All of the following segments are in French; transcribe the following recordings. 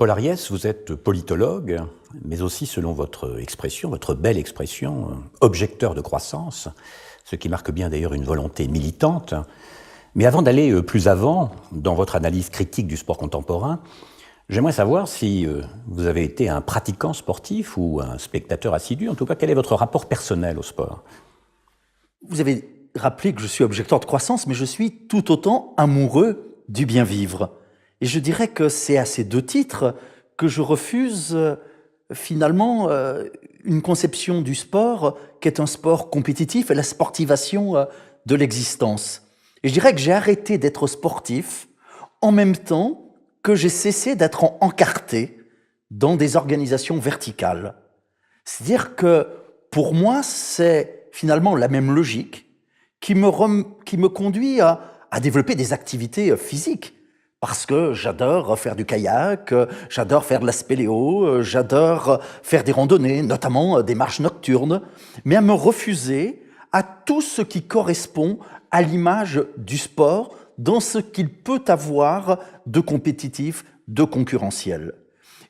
Paul Ariès, vous êtes politologue, mais aussi, selon votre expression, votre belle expression, objecteur de croissance, ce qui marque bien d'ailleurs une volonté militante. Mais avant d'aller plus avant dans votre analyse critique du sport contemporain, j'aimerais savoir si vous avez été un pratiquant sportif ou un spectateur assidu. En tout cas, quel est votre rapport personnel au sport? Vous avez rappelé que je suis objecteur de croissance, mais je suis tout autant amoureux du bien vivre. Et je dirais que c'est à ces deux titres que je refuse finalement une conception du sport qui est un sport compétitif et la sportivation de l'existence. Et je dirais que j'ai arrêté d'être sportif en même temps que j'ai cessé d'être encarté dans des organisations verticales. C'est-à-dire que pour moi, c'est finalement la même logique qui me conduit à développer des activités physiques. Parce que j'adore faire du kayak, j'adore faire de la spéléo, j'adore faire des randonnées, notamment des marches nocturnes, mais à me refuser à tout ce qui correspond à l'image du sport dans ce qu'il peut avoir de compétitif, de concurrentiel.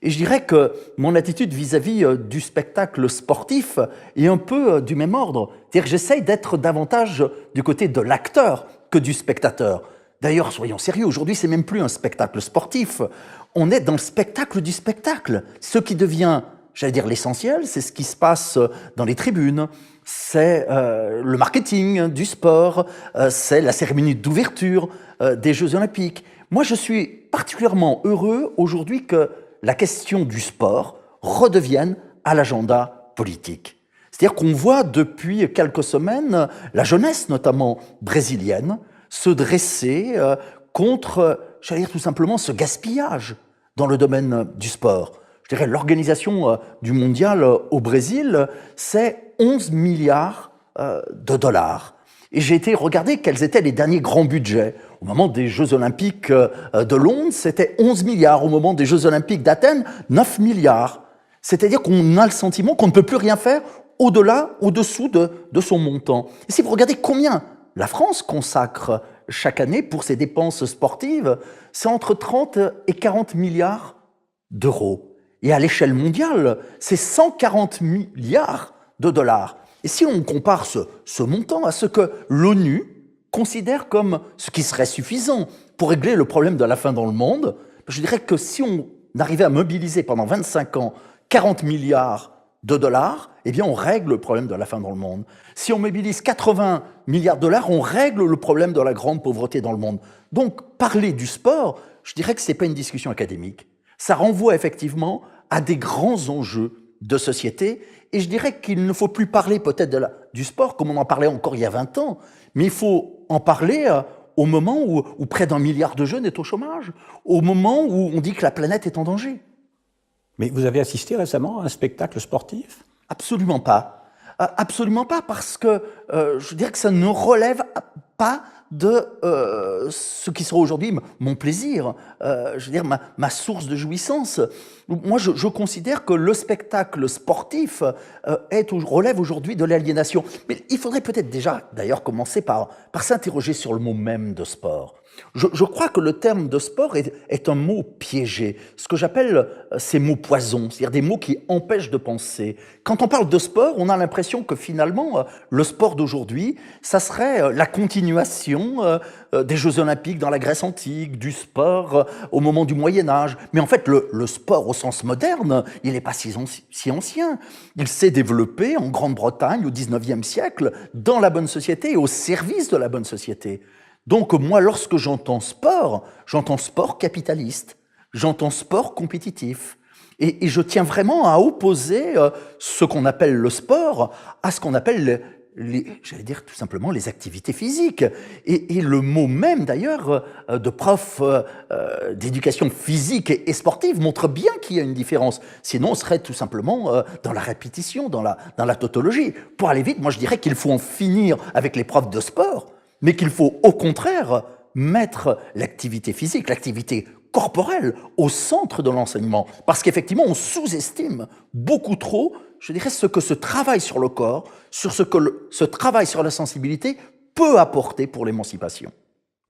Et je dirais que mon attitude vis-à-vis du spectacle sportif est un peu du même ordre. C'est-à-dire que j'essaye d'être davantage du côté de l'acteur que du spectateur. D'ailleurs, soyons sérieux, aujourd'hui, c'est même plus un spectacle sportif. On est dans le spectacle du spectacle. Ce qui devient, j'allais dire, l'essentiel, c'est ce qui se passe dans les tribunes, c'est le marketing du sport, c'est la cérémonie d'ouverture des Jeux Olympiques. Moi, je suis particulièrement heureux aujourd'hui que la question du sport redevienne à l'agenda politique. C'est-à-dire qu'on voit depuis quelques semaines la jeunesse, notamment brésilienne, se dresser contre, j'allais dire tout simplement, ce gaspillage dans le domaine du sport. Je dirais l'organisation du mondial au Brésil, c'est 11 milliards de dollars. Et j'ai été regarder quels étaient les derniers grands budgets. Au moment des Jeux Olympiques de Londres, c'était 11 milliards. Au moment des Jeux Olympiques d'Athènes, 9 milliards. C'est-à-dire qu'on a le sentiment qu'on ne peut plus rien faire au-delà, au-dessous de son montant. Et si vous regardez combien la France consacre chaque année pour ses dépenses sportives, c'est entre 30 et 40 milliards d'euros. Et à l'échelle mondiale, c'est 140 milliards de dollars. Et si on compare ce montant à ce que l'ONU considère comme ce qui serait suffisant pour régler le problème de la faim dans le monde, je dirais que si on arrivait à mobiliser pendant 25 ans 40 milliards de dollars, eh bien on règle le problème de la faim dans le monde. Si on mobilise 80 milliards de dollars, on règle le problème de la grande pauvreté dans le monde. Donc parler du sport, je dirais que ce n'est pas une discussion académique. Ça renvoie effectivement à des grands enjeux de société. Et je dirais qu'il ne faut plus parler peut-être du sport comme on en parlait encore il y a 20 ans, mais il faut en parler au moment où près d'1 milliard de jeunes est au chômage, au moment où on dit que la planète est en danger. Mais vous avez assisté récemment à un spectacle sportif? Absolument pas. Absolument pas, parce que je dirais que ça ne relève pas de ce qui sera aujourd'hui mon plaisir, je veux dire ma source de jouissance. Moi, je considère que le spectacle sportif relève aujourd'hui de l'aliénation. Mais il faudrait peut-être déjà, d'ailleurs, commencer par s'interroger sur le mot même de sport. Je crois que le terme de sport est un mot piégé, ce que j'appelle ces mots poisons, c'est-à-dire des mots qui empêchent de penser. Quand on parle de sport, on a l'impression que finalement, le sport d'aujourd'hui, ça serait la continuation des Jeux Olympiques dans la Grèce antique, du sport au moment du Moyen-Âge. Mais en fait, le sport au sens moderne, il n'est pas si ancien. Il s'est développé en Grande-Bretagne au XIXe siècle, dans la bonne société et au service de la bonne société. Donc moi, lorsque j'entends sport capitaliste, j'entends sport compétitif. Et je tiens vraiment à opposer ce qu'on appelle le sport à ce qu'on appelle j'allais dire tout simplement les activités physiques. Et le mot même d'ailleurs de prof d'éducation physique et sportive montre bien qu'il y a une différence. Sinon, on serait tout simplement dans la répétition, dans la tautologie. Pour aller vite, moi je dirais qu'il faut en finir avec les profs de sport, mais qu'il faut au contraire mettre l'activité physique, l'activité corporelle au centre de l'enseignement. Parce qu'effectivement, on sous-estime beaucoup trop, je dirais, ce que ce travail sur le corps, sur ce que ce travail sur la sensibilité peut apporter pour l'émancipation.